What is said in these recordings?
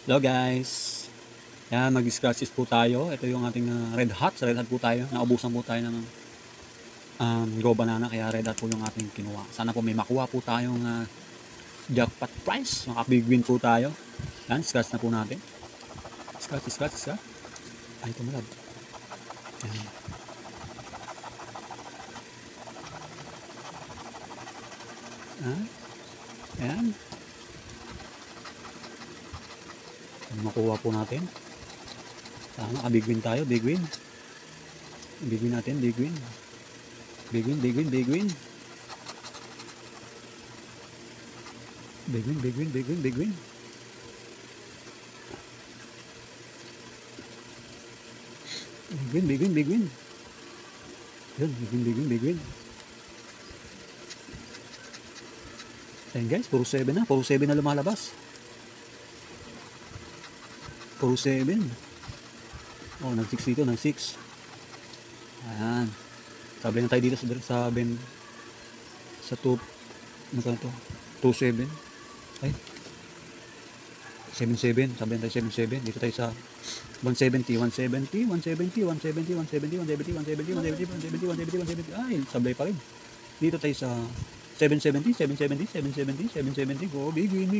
Hello guys. Yan, mag-scratches po tayo. Ito yung ating red hot. Sa red hot po tayo. Naubusan po tayo ng go banana. Kaya red hot po yung ating kinuha. Sana po may makuha po tayong jackpot prize. Maka-big win po tayo. Yan, scratch na po natin. Scratch. Ay, tumalab. Yan. Yan. Makuha po natin. Tama, big win tayo, big win. Big win natin, big win. Big win. Big win. Big win. Big win. Yun, big win. Ayan guys, puro 7 na. Puro 7 na lumalabas. Puro 7. Oh, nag-6 dito, nag-6. Ayan. Sabi na tayo dito sa 2, ano ka na to? 2-7. Ay. 7-7. Sabi na tayo 7-7. Dito tayo sa 170. Ay, sablay pa rin. Dito tayo sa 770. Go, big win.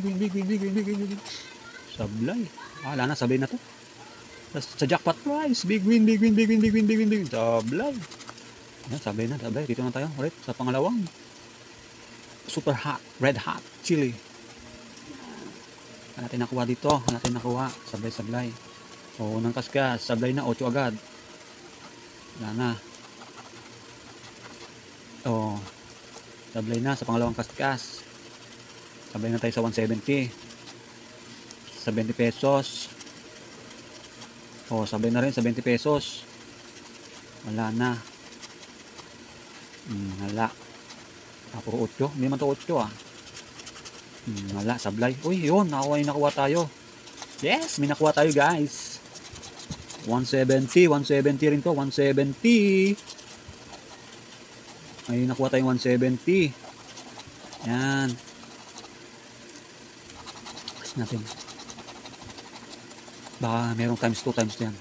Sablay. Wala na, sablay na to. Sa jackpot prize, big win. Sablay. Yan, sablay na. Dito na tayo ulit sa pangalawang super hot, red hot chili. Natin nakuha dito, sablay. O, unang kaskas, sablay na, 8 agad. Wala na. O, sablay na sa pangalawang kaskas. Sablay na tayo sa 170. Sa 20 pesos. O, sablay na rin sa 20 pesos. Wala na. Wala. Puro 8. Hindi naman to 8 wala, sablay. Uy, yun, nakuha tayo. Yes, may nakuha tayo guys. 170 rin to, 170. Ay, nakuha tayong 170. Yan. Kasi natin. Baka merong times 2 yan.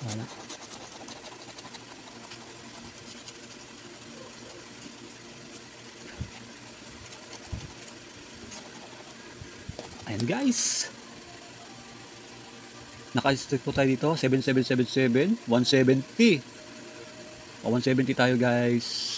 Wala. Ayan guys. Naka-stick po tayo dito. 7777. 170. O, 170 tayo guys.